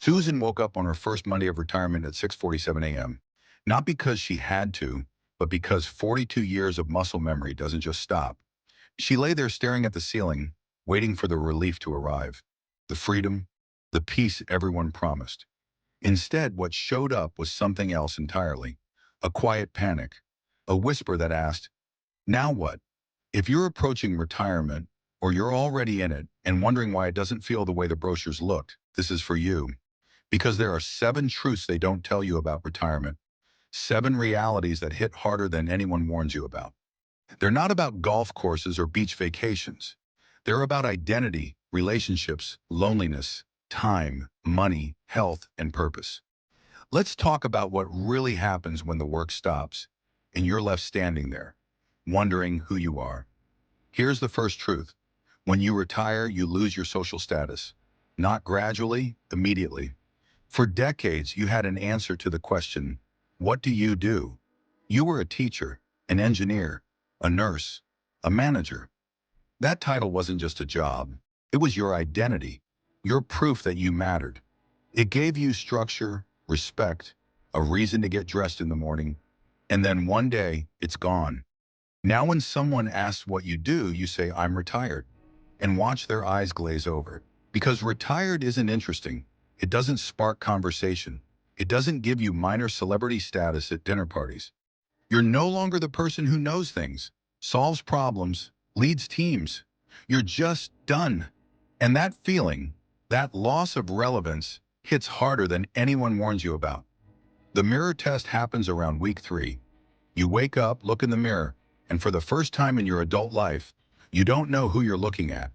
Susan woke up on her first Monday of retirement at 6:47 a.m. Not because she had to, but because 42 years of muscle memory doesn't just stop. She lay there staring at the ceiling, waiting for the relief to arrive, the freedom, the peace everyone promised. Instead, what showed up was something else entirely, a quiet panic, a whisper that asked, now what? If you're approaching retirement, or you're already in it and wondering why it doesn't feel the way the brochures looked, this is for you. Because there are 7 truths they don't tell you about retirement, 7 realities that hit harder than anyone warns you about. They're not about golf courses or beach vacations. They're about identity, relationships, loneliness, time, money, health, and purpose. Let's talk about what really happens when the work stops and you're left standing there, wondering who you are. Here's the first truth. When you retire, you lose your social status. Not gradually, immediately. For decades, you had an answer to the question, what do you do? You were a teacher, an engineer, a nurse, a manager. That title wasn't just a job. It was your identity, your proof that you mattered. It gave you structure, respect, a reason to get dressed in the morning, and then one day, it's gone. Now when someone asks what you do, you say, I'm retired, and watch their eyes glaze over. Because retired isn't interesting. It doesn't spark conversation. It doesn't give you minor celebrity status at dinner parties. You're no longer the person who knows things, solves problems, leads teams. You're just done. And that feeling, that loss of relevance, hits harder than anyone warns you about. The mirror test happens around week 3. You wake up, look in the mirror, and for the first time in your adult life, you don't know who you're looking at.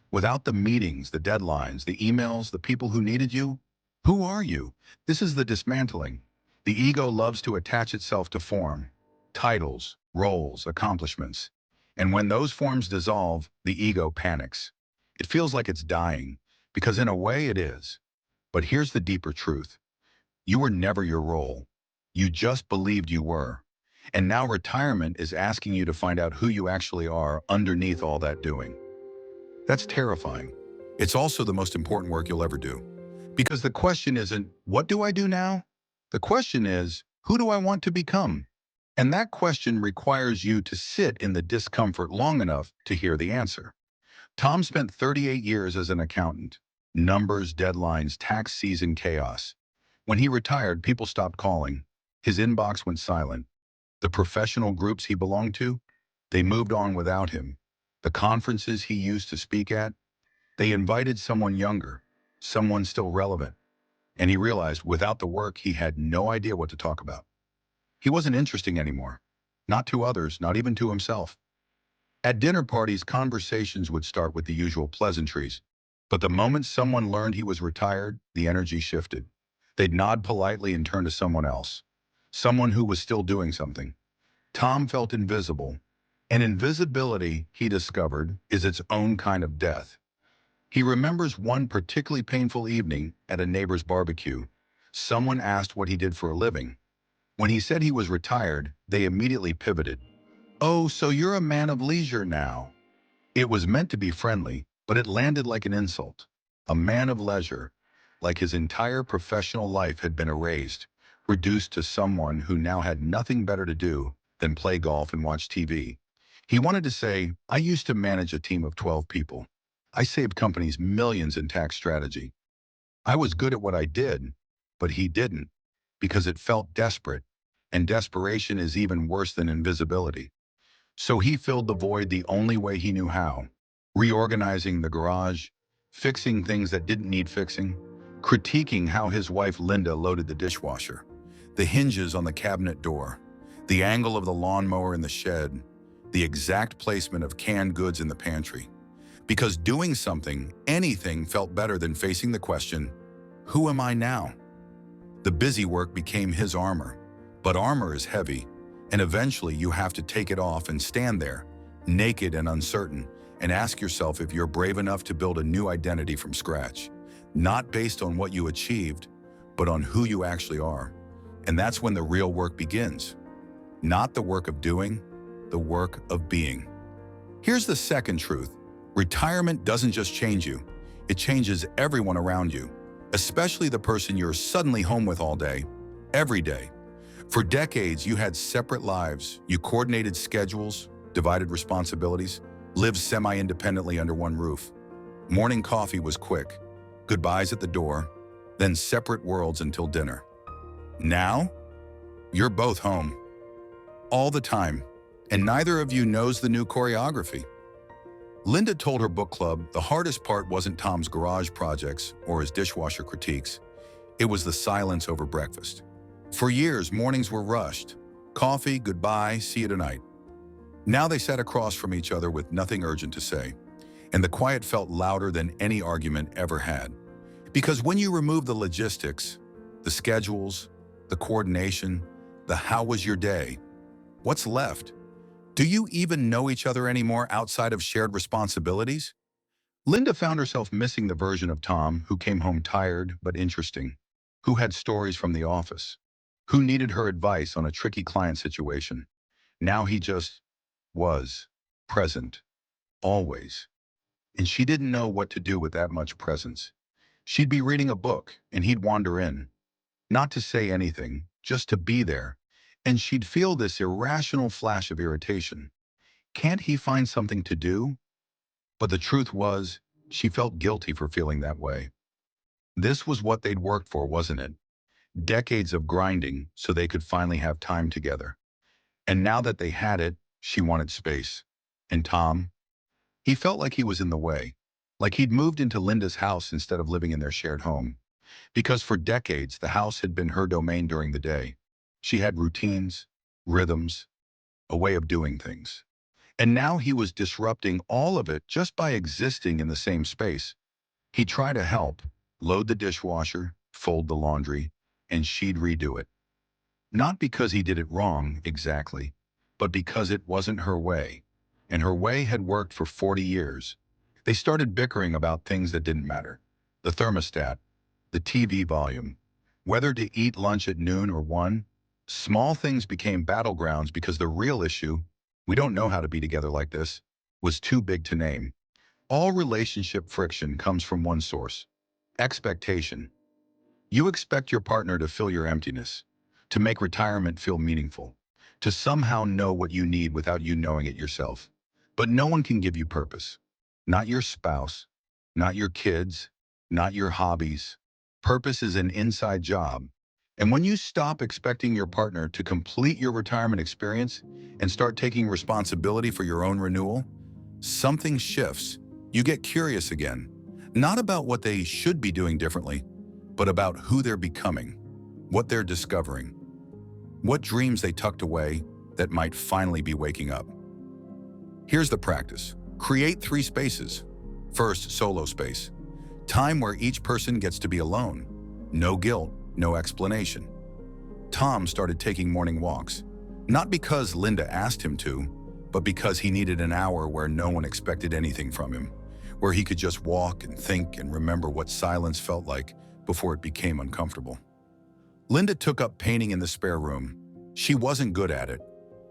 Without the meetings, the deadlines, the emails, the people who needed you, who are you? This is the dismantling. The ego loves to attach itself to form, titles, roles, accomplishments. And when those forms dissolve, the ego panics. It feels like it's dying, because in a way it is. But here's the deeper truth. You were never your role. You just believed you were. And now retirement is asking you to find out who you actually are underneath all that doing. That's terrifying. It's also the most important work you'll ever do. Because the question isn't, what do I do now? The question is, who do I want to become? And that question requires you to sit in the discomfort long enough to hear the answer. Tom spent 38 years as an accountant. Numbers, deadlines, tax season chaos. When he retired, people stopped calling. His inbox went silent. The professional groups he belonged to, they moved on without him. The conferences he used to speak at, they invited someone younger, someone still relevant. And he realized without the work, he had no idea what to talk about. He wasn't interesting anymore. Not to others, not even to himself. At dinner parties, conversations would start with the usual pleasantries. But the moment someone learned he was retired, the energy shifted. They'd nod politely and turn to someone else. Someone who was still doing something. Tom felt invisible. And invisibility, he discovered, is its own kind of death. He remembers one particularly painful evening at a neighbor's barbecue. Someone asked what he did for a living. When he said he was retired, they immediately pivoted. Oh, so you're a man of leisure now. It was meant to be friendly, but it landed like an insult. A man of leisure, like his entire professional life had been erased, reduced to someone who now had nothing better to do than play golf and watch TV. He wanted to say, I used to manage a team of 12 people. I saved companies millions in tax strategy. I was good at what I did, but he didn't, because it felt desperate, and desperation is even worse than invisibility. So he filled the void the only way he knew how, reorganizing the garage, fixing things that didn't need fixing, critiquing how his wife Linda loaded the dishwasher, the hinges on the cabinet door, the angle of the lawnmower in the shed, the exact placement of canned goods in the pantry. Because doing something, anything, felt better than facing the question, who am I now? The busy work became his armor. But armor is heavy, and eventually you have to take it off and stand there, naked and uncertain, and ask yourself if you're brave enough to build a new identity from scratch, not based on what you achieved, but on who you actually are. And that's when the real work begins. Not the work of doing, the work of being. Here's the second truth. Retirement doesn't just change you, it changes everyone around you. especially the person you're suddenly home with all day, every day. For decades, you had separate lives, you coordinated schedules, divided responsibilities, lived semi-independently under one roof. Morning coffee was quick, goodbyes at the door, then separate worlds until dinner. Now, you're both home, all the time, and neither of you knows the new choreography. Linda told her book club the hardest part wasn't Tom's garage projects or his dishwasher critiques. It was the silence over breakfast. For years, mornings were rushed. Coffee, goodbye, see you tonight. Now they sat across from each other with nothing urgent to say, and the quiet felt louder than any argument ever had. Because when you remove the logistics, the schedules, the coordination, the how was your day, what's left? Do you even know each other anymore outside of shared responsibilities? Linda found herself missing the version of Tom who came home tired but interesting, who had stories from the office, who needed her advice on a tricky client situation. Now he just was present, always. And she didn't know what to do with that much presence. She'd be reading a book, and he'd wander in, not to say anything, just to be there. And she'd feel this irrational flash of irritation. Can't he find something to do? But the truth was, she felt guilty for feeling that way. This was what they'd worked for, wasn't it? Decades of grinding so they could finally have time together. And now that they had it, she wanted space. And Tom, he felt like he was in the way, like he'd moved into Linda's house instead of living in their shared home. Because for decades, the house had been her domain during the day. She had routines, rhythms, a way of doing things. And now he was disrupting all of it just by existing in the same space. He'd try to help, load the dishwasher, fold the laundry, and she'd redo it. Not because he did it wrong, exactly, but because it wasn't her way. And her way had worked for 40 years. They started bickering about things that didn't matter. The thermostat, the TV volume, whether to eat lunch at noon or 1. Small things became battlegrounds because the real issue, we don't know how to be together like this, was too big to name. All relationship friction comes from one source: expectation. You expect your partner to fill your emptiness, to make retirement feel meaningful, to somehow know what you need without you knowing it yourself. But no one can give you purpose. Not your spouse, not your kids, not your hobbies. Purpose is an inside job. And when you stop expecting your partner to complete your retirement experience and start taking responsibility for your own renewal, something shifts. You get curious again, not about what they should be doing differently, but about who they're becoming, what they're discovering, what dreams they tucked away that might finally be waking up. Here's the practice. Create 3 spaces. First, solo space. Time where each person gets to be alone. No guilt, no explanation. Tom started taking morning walks, not because Linda asked him to, but because he needed an hour where no one expected anything from him, where he could just walk and think and remember what silence felt like before it became uncomfortable. Linda took up painting in the spare room. She wasn't good at it.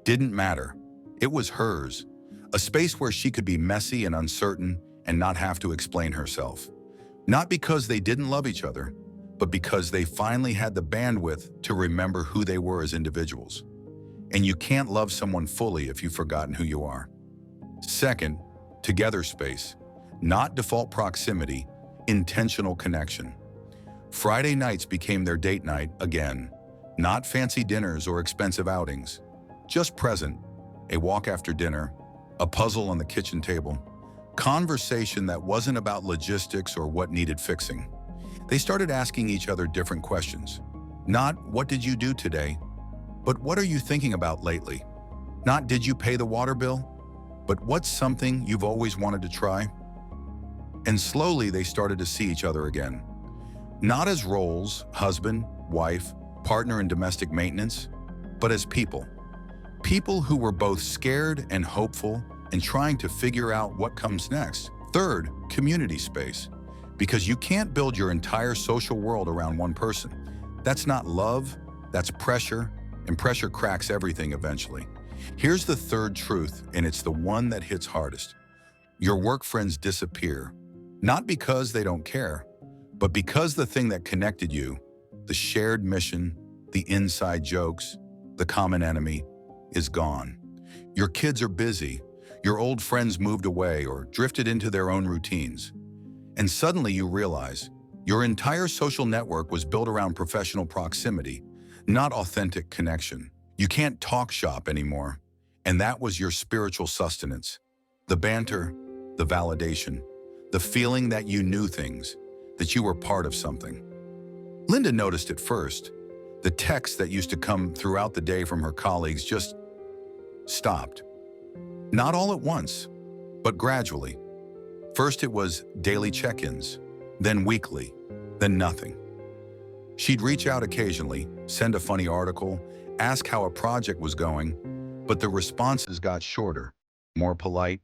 Didn't matter. It was hers. A space where she could be messy and uncertain and not have to explain herself. Not because they didn't love each other, but because they finally had the bandwidth to remember who they were as individuals. And you can't love someone fully if you've forgotten who you are. Second, together space. Not default proximity, intentional connection. Friday nights became their date night again. Not fancy dinners or expensive outings. Just present, a walk after dinner, a puzzle on the kitchen table, conversation that wasn't about logistics or what needed fixing. They started asking each other different questions. Not, what did you do today? But what are you thinking about lately? Not, did you pay the water bill? But what's something you've always wanted to try? And slowly they started to see each other again. Not as roles, husband, wife, partner in domestic maintenance, but as people. People who were both scared and hopeful and trying to figure out what comes next. Third, community space. Because you can't build your entire social world around one person. That's not love, that's pressure, and pressure cracks everything eventually. Here's the third truth, and it's the one that hits hardest. Your work friends disappear, not because they don't care, But because the thing that connected you, the shared mission, the inside jokes, the common enemy, is gone. Your kids are busy, your old friends moved away or drifted into their own routines. And suddenly you realize your entire social network was built around professional proximity, not authentic connection. You can't talk shop anymore. And that was your spiritual sustenance. The banter, the validation, the feeling that you knew things, that you were part of something. Linda noticed it first. The texts that used to come throughout the day from her colleagues just stopped. Not all at once, but gradually. First it was daily check-ins, then weekly, then nothing. She'd reach out occasionally, send a funny article, ask how a project was going, but the responses got shorter, more polite,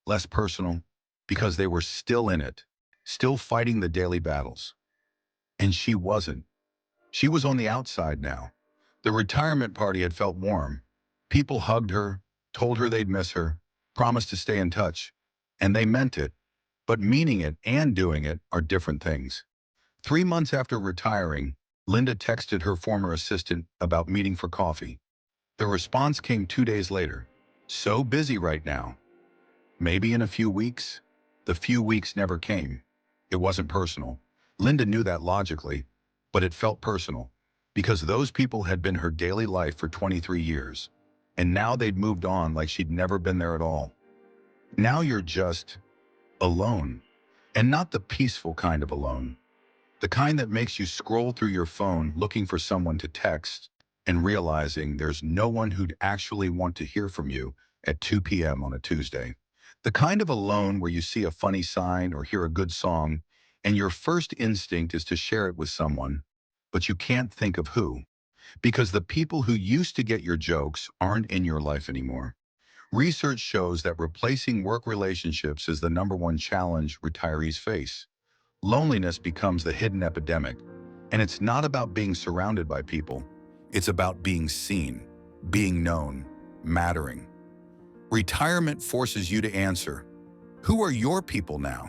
less personal, because they were still in it, still fighting the daily battles. And she wasn't. She was on the outside now. The retirement party had felt warm. People hugged her, told her they'd miss her, promised to stay in touch. And they meant it. But meaning it and doing it are different things. 3 months after retiring, Linda texted her former assistant about meeting for coffee. The response came 2 days later. So busy right now. Maybe in a few weeks? The few weeks never came. It wasn't personal. Linda knew that logically, but it felt personal because those people had been her daily life for 23 years. And now they'd moved on like she'd never been there at all. Now you're just alone. And not the peaceful kind of alone. The kind that makes you scroll through your phone looking for someone to text and realizing there's no one who'd actually want to hear from you at 2 p.m. on a Tuesday. The kind of alone where you see a funny sign or hear a good song, and your first instinct is to share it with someone, but you can't think of who, because the people who used to get your jokes aren't in your life anymore. Research shows that replacing work relationships is the #1 challenge retirees face. Loneliness becomes the hidden epidemic, and it's not about being surrounded by people. It's about being seen, being known, mattering. Retirement forces you to answer, who are your people now?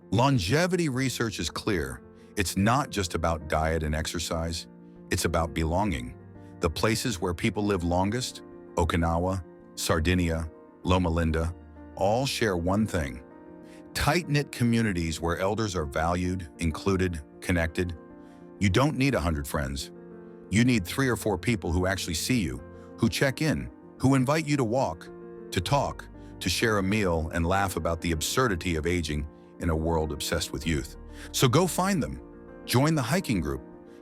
Longevity research is clear. It's not just about diet and exercise. It's about belonging. The places where people live longest, Okinawa, Sardinia, Loma Linda, all share one thing: tight-knit communities where elders are valued, included, connected. You don't need 100 friends. You need 3 or 4 people who actually see you, who check in, who invite you to walk, to talk, to share a meal and laugh about the absurdity of aging in a world obsessed with youth. So go find them. Join the hiking group.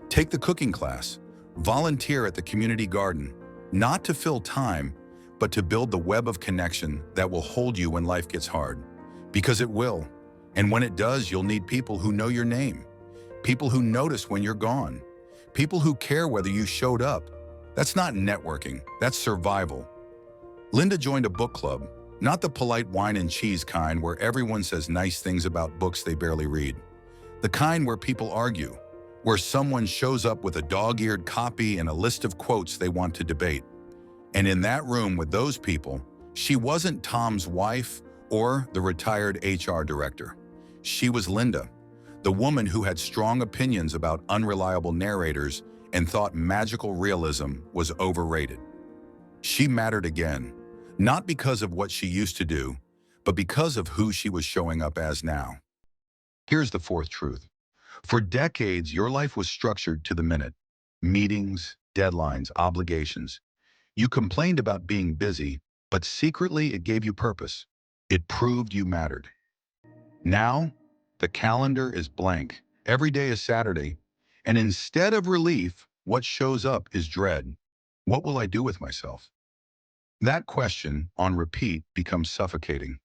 Take the cooking class. Volunteer at the community garden, not to fill time, but to build the web of connection that will hold you when life gets hard. Because it will. And when it does, you'll need people who know your name, people who notice when you're gone, people who care whether you showed up. That's not networking, that's survival. Linda joined a book club, not the polite wine and cheese kind where everyone says nice things about books they barely read. The kind where people argue, where someone shows up with a dog-eared copy and a list of quotes they want to debate. And in that room with those people, she wasn't Tom's wife or the retired HR director. She was Linda, the woman who had strong opinions about unreliable narrators and thought magical realism was overrated. She mattered again, not because of what she used to do, but because of who she was showing up as now. Here's the fourth truth. For decades, your life was structured to the minute. Meetings, deadlines, obligations. You complained about being busy, but secretly it gave you purpose. It proved you mattered. Now, the calendar is blank. Every day is Saturday. And instead of relief, what shows up is dread. What will I do with myself? That question, on repeat, becomes suffocating.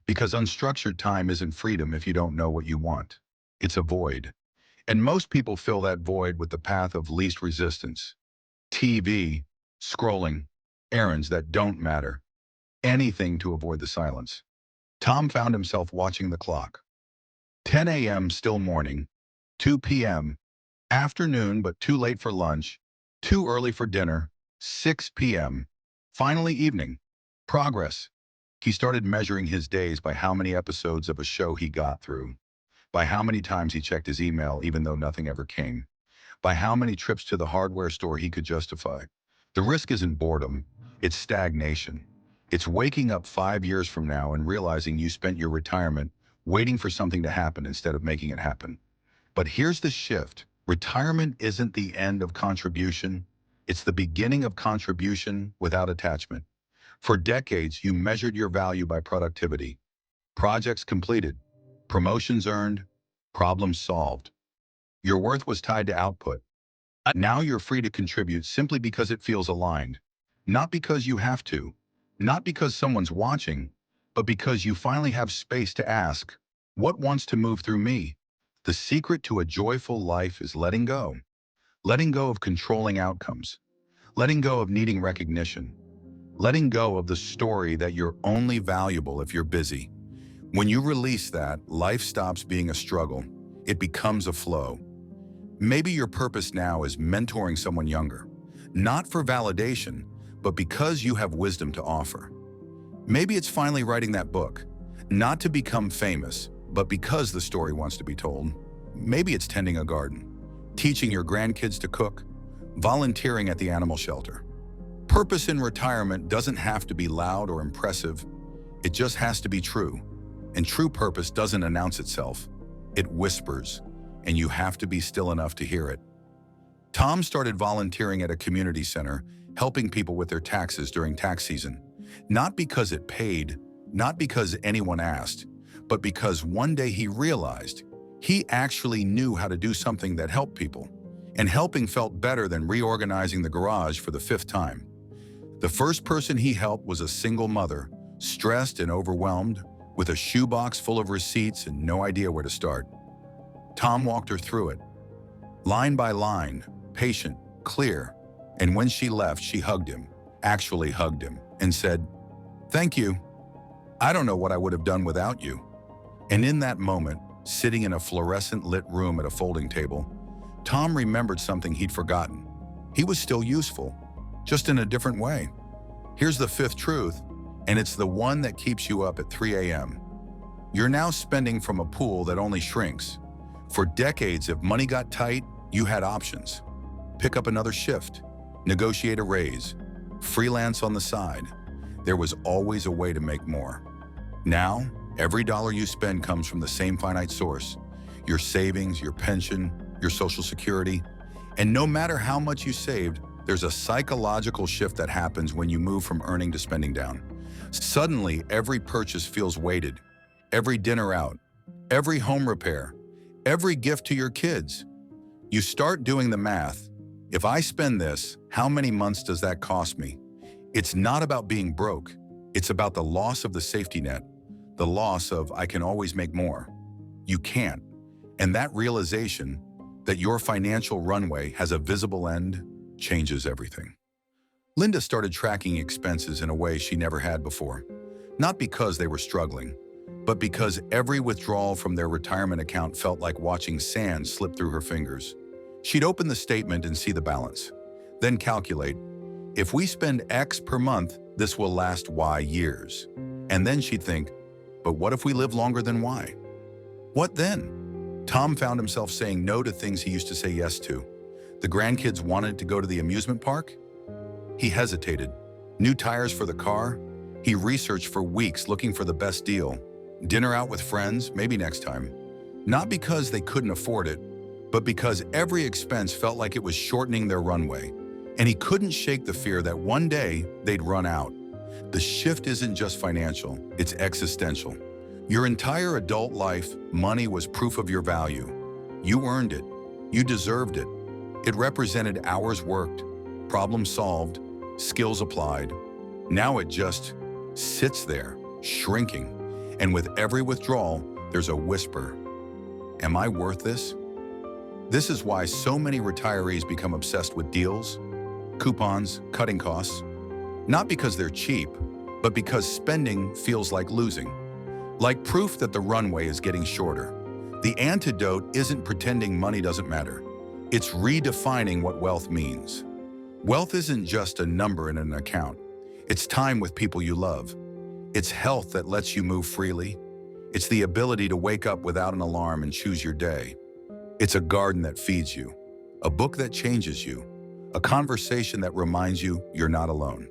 Because unstructured time isn't freedom if you don't know what you want. It's a void. And most people fill that void with the path of least resistance. TV, scrolling, errands that don't matter. Anything to avoid the silence. Tom found himself watching the clock. 10 a.m. still morning, 2 p.m. afternoon but too late for lunch, too early for dinner, 6 p.m. finally evening. Progress. He started measuring his days by how many episodes of a show he got through. by how many times he checked his email even though nothing ever came, by how many trips to the hardware store he could justify. The risk isn't boredom, it's stagnation. It's waking up 5 years from now and realizing you spent your retirement waiting for something to happen instead of making it happen. But here's the shift. Retirement isn't the end of contribution. It's the beginning of contribution without attachment. For decades, you measured your value by productivity. Projects completed, promotions earned, problems solved. Your worth was tied to output. Now you're free to contribute simply because it feels aligned. Not because you have to, not because someone's watching, but because you finally have space to ask, what wants to move through me? The secret to a joyful life is letting go. Letting go of controlling outcomes. Letting go of needing recognition. Letting go of the story that you're only valuable if you're busy. When you release that, life stops being a struggle. It becomes a flow. Maybe your purpose now is mentoring someone younger, not for validation, but because you have wisdom to offer. Maybe it's finally writing that book, not to become famous, but because the story wants to be told. Maybe it's tending a garden, teaching your grandkids to cook, volunteering at the animal shelter. Purpose in retirement doesn't have to be loud or impressive. It just has to be true. And true purpose doesn't announce itself. It whispers, and you have to be still enough to hear it. Tom started volunteering at a community center, helping people with their taxes during tax season. Not because it paid, not because anyone asked, but because one day he realized he actually knew how to do something that helped people. And helping felt better than reorganizing the garage for the 5th time. The first person he helped was a single mother, stressed and overwhelmed, with a shoebox full of receipts and no idea where to start. Tom walked her through it, line by line, patient, clear, and when she left, she hugged him, actually hugged him, and said, "Thank you. I don't know what I would have done without you." And in that moment, sitting in a fluorescent lit room at a folding table, Tom remembered something he'd forgotten. He was still useful, just in a different way. Here's the 5th truth, and it's the one that keeps you up at 3 a.m. You're now spending from a pool that only shrinks. For decades, if money got tight, you had options. Pick up another shift, negotiate a raise, freelance on the side. There was always a way to make more. Now, every dollar you spend comes from the same finite source, your savings, your pension, your Social Security. And no matter how much you saved, there's a psychological shift that happens when you move from earning to spending down. Suddenly, every purchase feels weighted. Every dinner out, every home repair, every gift to your kids. You start doing the math. If I spend this, how many months does that cost me? It's not about being broke. It's about the loss of the safety net, the loss of I can always make more. You can't. And that realization that your financial runway has a visible end changes everything. Linda started tracking expenses in a way she never had before, not because they were struggling, but because every withdrawal from their retirement account felt like watching sand slip through her fingers. She'd open the statement and see the balance, then calculate, if we spend X per month, this will last Y years. And then she'd think, but what if we live longer than Y? What then? Tom found himself saying no to things he used to say yes to. The grandkids wanted to go to the amusement park? He hesitated. New tires for the car? He researched for weeks looking for the best deal. Dinner out with friends, maybe next time. Not because they couldn't afford it, but because every expense felt like it was shortening their runway. And he couldn't shake the fear that one day they'd run out. The shift isn't just financial, it's existential. Your entire adult life, money was proof of your value. You earned it. You deserved it. It represented hours worked, problems solved, skills applied. Now it just sits there, shrinking. And with every withdrawal, there's a whisper. Am I worth this? This is why so many retirees become obsessed with deals, coupons, cutting costs. Not because they're cheap, but because spending feels like losing. Like proof that the runway is getting shorter. The antidote isn't pretending money doesn't matter. It's redefining what wealth means. Wealth isn't just a number in an account. It's time with people you love. It's health that lets you move freely. It's the ability to wake up without an alarm and choose your day. It's a garden that feeds you, a book that changes you, a conversation that reminds you you're not alone.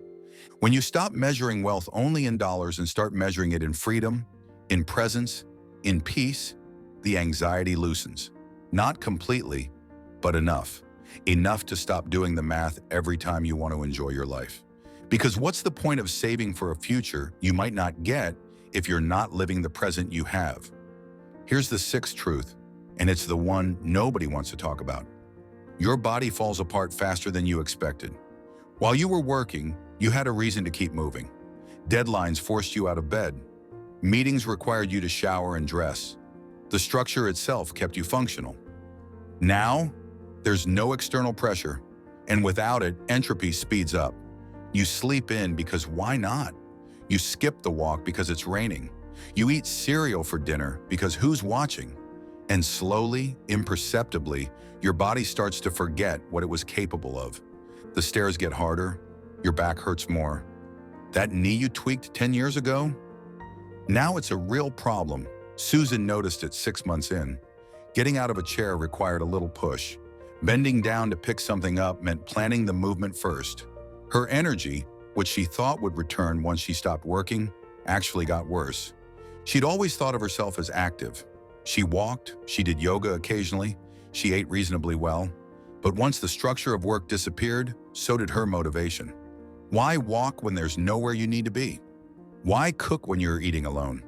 When you stop measuring wealth only in dollars and start measuring it in freedom, in presence, in peace, the anxiety loosens. Not completely, but enough. Enough to stop doing the math every time you want to enjoy your life. Because what's the point of saving for a future you might not get if you're not living the present you have? Here's the sixth truth, and it's the one nobody wants to talk about. Your body falls apart faster than you expected. While you were working, you had a reason to keep moving. Deadlines forced you out of bed. Meetings required you to shower and dress. The structure itself kept you functional. Now, there's no external pressure, and without it, entropy speeds up. You sleep in because why not? You skip the walk because it's raining. You eat cereal for dinner because who's watching? And slowly, imperceptibly, your body starts to forget what it was capable of. The stairs get harder, your back hurts more. That knee you tweaked 10 years ago? Now it's a real problem. Susan noticed it 6 months in. Getting out of a chair required a little push. Bending down to pick something up meant planning the movement first. Her energy, which she thought would return once she stopped working, actually got worse. She'd always thought of herself as active. She walked, she did yoga occasionally, she ate reasonably well. But once the structure of work disappeared, so did her motivation. Why walk when there's nowhere you need to be? Why cook when you're eating alone?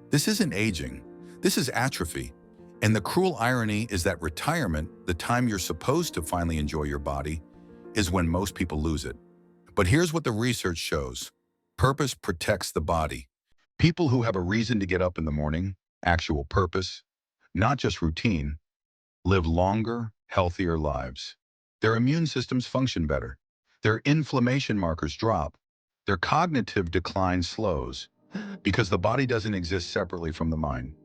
This isn't aging, this is atrophy. And the cruel irony is that retirement, the time you're supposed to finally enjoy your body, is when most people lose it. But here's what the research shows. Purpose protects the body. People who have a reason to get up in the morning, actual purpose, not just routine, live longer, healthier lives. Their immune systems function better. Their inflammation markers drop. Their cognitive decline slows because the body doesn't exist separately from the mind.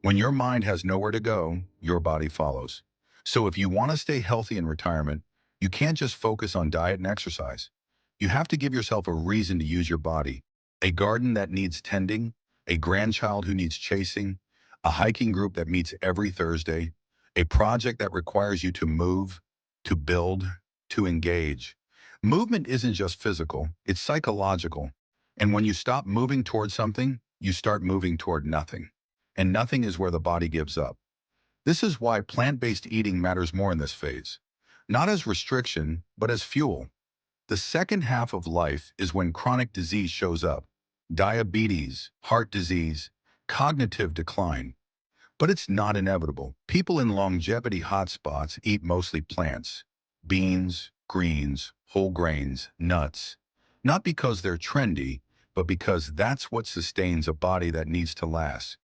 When your mind has nowhere to go, your body follows. So if you want to stay healthy in retirement, you can't just focus on diet and exercise. You have to give yourself a reason to use your body. A garden that needs tending, a grandchild who needs chasing, a hiking group that meets every Thursday, a project that requires you to move, to build, to engage. Movement isn't just physical, it's psychological. And when you stop moving toward something, you start moving toward nothing. And nothing is where the body gives up. This is why plant-based eating matters more in this phase. Not as restriction, but as fuel. The second half of life is when chronic disease shows up. Diabetes, heart disease, cognitive decline. But it's not inevitable. People in longevity hotspots eat mostly plants, beans, greens, whole grains, nuts. Not because they're trendy, but because that's what sustains a body that needs to last.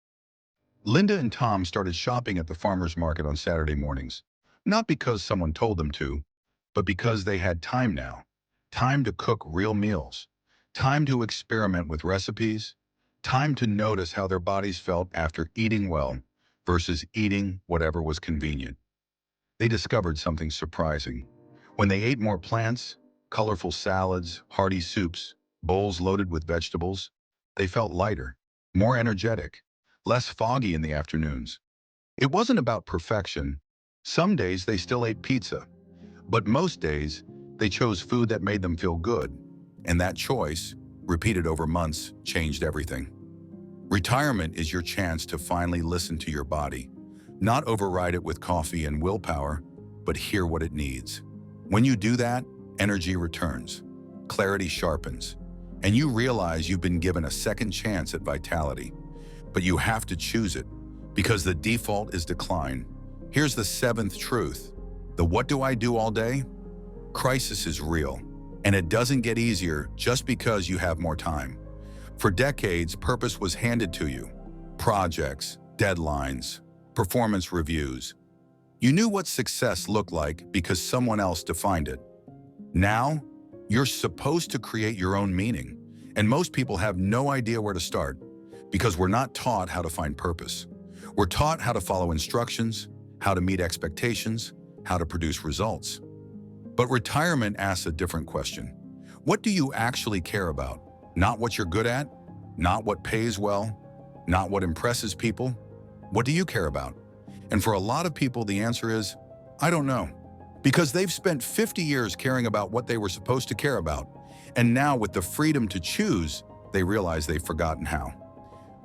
Linda and Tom started shopping at the farmer's market on Saturday mornings, not because someone told them to, but because they had time now. Time to cook real meals, time to experiment with recipes, time to notice how their bodies felt after eating well versus eating whatever was convenient. They discovered something surprising. When they ate more plants, colorful salads, hearty soups, bowls loaded with vegetables, they felt lighter, more energetic, less foggy in the afternoons. It wasn't about perfection. Some days they still ate pizza, but most days they chose food that made them feel good. And that choice, repeated over months, changed everything. Retirement is your chance to finally listen to your body, not override it with coffee and willpower, but hear what it needs. When you do that, energy returns, clarity sharpens, and you realize you've been given a second chance at vitality. But you have to choose it, because the default is decline. Here's the seventh truth. The what do I do all day? Crisis is real, and it doesn't get easier just because you have more time. For decades, purpose was handed to you. Projects, deadlines, performance reviews. You knew what success looked like because someone else defined it. Now, you're supposed to create your own meaning, and most people have no idea where to start because we're not taught how to find purpose. We're taught how to follow instructions, how to meet expectations, how to produce results. But retirement asks a different question. What do you actually care about? Not what you're good at, not what pays well, Not what impresses people. What do you care about? And for a lot of people, the answer is, I don't know. Because they've spent 50 years caring about what they were supposed to care about. And now with the freedom to choose, they realize they've forgotten how.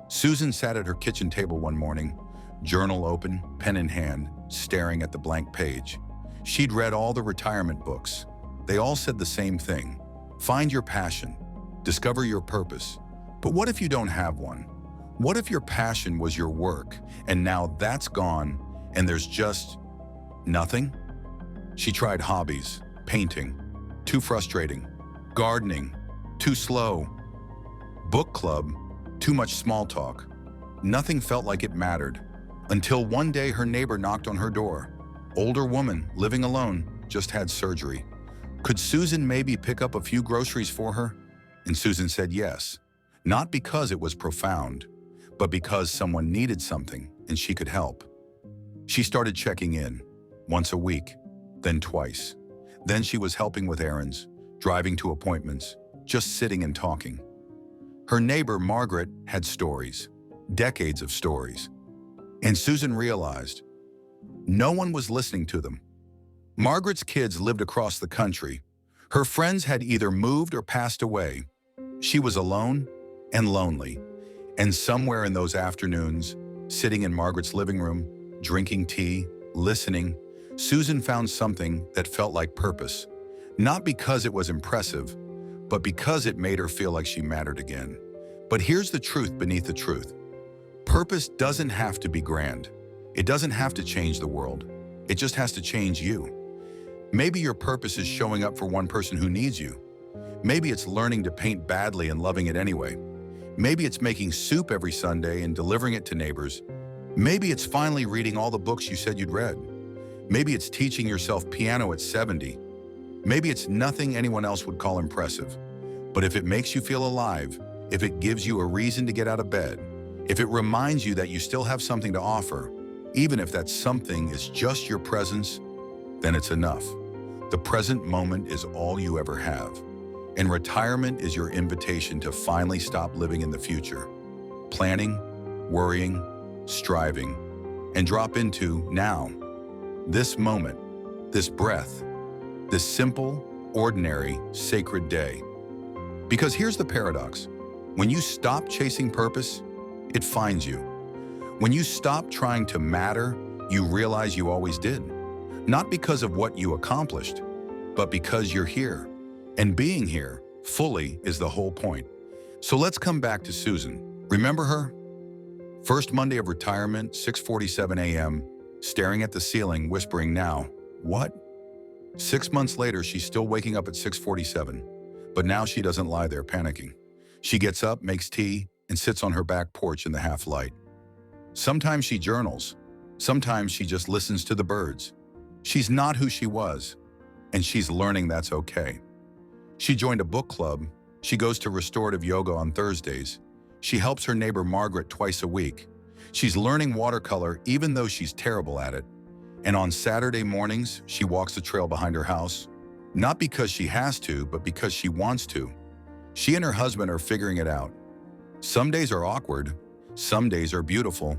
Susan sat at her kitchen table one morning, journal open, pen in hand, staring at the blank page. She'd read all the retirement books. They all said the same thing. Find your passion. Discover your purpose. But what if you don't have one? What if your passion was your work, and now that's gone, and there's just nothing? She tried hobbies, painting, too frustrating, gardening, too slow, book club, too much small talk. Nothing felt like it mattered, until one day her neighbor knocked on her door. Older woman, living alone, just had surgery. Could Susan maybe pick up a few groceries for her? And Susan said yes, not because it was profound, but because someone needed something and she could help. She started checking in, once a week, then twice. Then she was helping with errands, driving to appointments, just sitting and talking. Her neighbor, Margaret, had stories, decades of stories. And Susan realized no one was listening to them. Margaret's kids lived across the country. Her friends had either moved or passed away. She was alone and lonely. And somewhere in those afternoons, sitting in Margaret's living room, drinking tea, listening, Susan found something that felt like purpose. Not because it was impressive, but because it made her feel like she mattered again. But here's the truth beneath the truth. Purpose doesn't have to be grand. It doesn't have to change the world. It just has to change you. Maybe your purpose is showing up for one person who needs you. Maybe it's learning to paint badly and loving it anyway. Maybe it's making soup every Sunday and delivering it to neighbors. Maybe it's finally reading all the books you said you'd read. Maybe it's teaching yourself piano at 70. Maybe it's nothing anyone else would call impressive. But if it makes you feel alive, if it gives you a reason to get out of bed, if it reminds you that you still have something to offer, even if that something is just your presence, then it's enough. The present moment is all you ever have. And retirement is your invitation to finally stop living in the future, planning, worrying, striving, and drop into now, this moment, this breath, this simple, ordinary, sacred day. Because here's the paradox. When you stop chasing purpose, it finds you. When you stop trying to matter, you realize you always did. Not because of what you accomplished, but because you're here. And being here, fully, is the whole point. So let's come back to Susan. Remember her? First Monday of retirement, 6:47 a.m., staring at the ceiling, whispering now, what? 6 months later, she's still waking up at 6:47, but now she doesn't lie there panicking. She gets up, makes tea, and sits on her back porch in the half light. Sometimes she journals. Sometimes she just listens to the birds. She's not who she was, and she's learning that's okay. She joined a book club. She goes to restorative yoga on Thursdays. She helps her neighbor Margaret twice a week. She's learning watercolor even though she's terrible at it. And on Saturday mornings, she walks the trail behind her house, not because she has to, but because she wants to. She and her husband are figuring it out. Some days are awkward, some days are beautiful,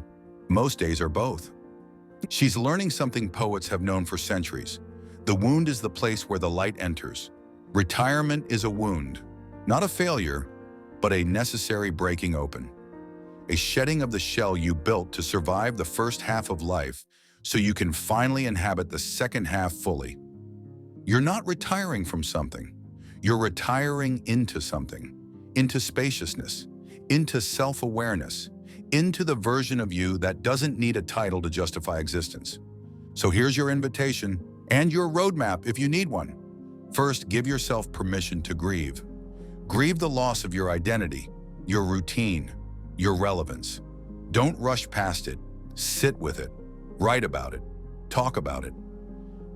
most days are both. She's learning something poets have known for centuries. The wound is the place where the light enters. Retirement is a wound, not a failure, but a necessary breaking open. A shedding of the shell you built to survive the first half of life so you can finally inhabit the second half fully. You're not retiring from something. You're retiring into something, into spaciousness, into self-awareness, into the version of you that doesn't need a title to justify existence. So here's your invitation and your roadmap if you need one. First, give yourself permission to grieve. Grieve the loss of your identity, your routine, your relevance. Don't rush past it. Sit with it. Write about it. Talk about it.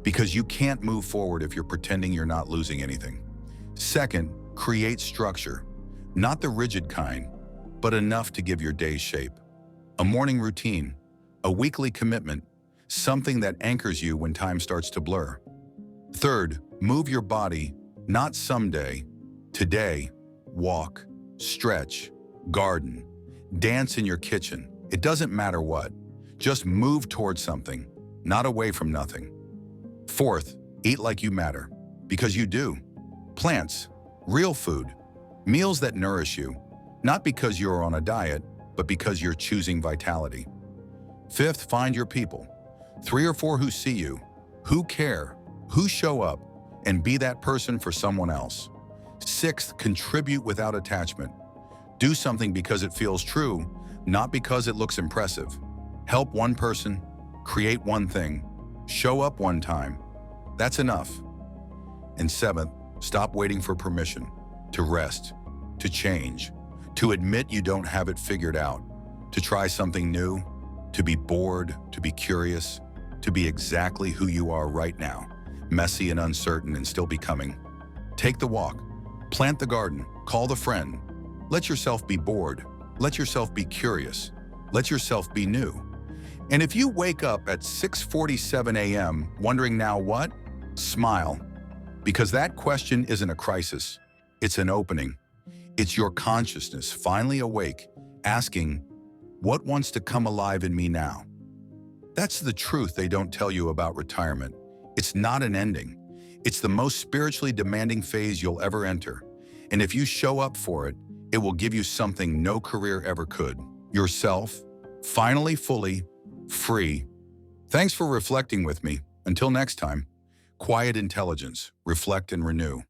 Because you can't move forward if you're pretending you're not losing anything. Second, create structure. Not the rigid kind, but enough to give your day shape. A morning routine, a weekly commitment, something that anchors you when time starts to blur. Third, move your body, not someday, today. Walk, stretch, garden. Dance in your kitchen. It doesn't matter what. Just move towards something, not away from nothing. Fourth, eat like you matter, because you do. Plants, real food, meals that nourish you, not because you're on a diet, but because you're choosing vitality. Fifth, find your people. 3 or 4 who see you, who care, who show up, and be that person for someone else. Sixth, contribute without attachment. Do something because it feels true, not because it looks impressive. Help one person, create one thing, show up one time. That's enough. And seventh, stop waiting for permission to rest, to change, to admit you don't have it figured out, to try something new, to be bored, to be curious, to be exactly who you are right now, messy and uncertain and still becoming. Take the walk, plant the garden, call the friend. Let yourself be bored. Let yourself be curious. Let yourself be new. And if you wake up at 6:47 a.m. wondering now what, smile. Because that question isn't a crisis. It's an opening. It's your consciousness finally awake, asking, what wants to come alive in me now? That's the truth they don't tell you about retirement. It's not an ending. It's the most spiritually demanding phase you'll ever enter. And if you show up for it, it will give you something no career ever could. Yourself, finally fully, free. Thanks for reflecting with me. Until next time, quiet intelligence, reflect and renew.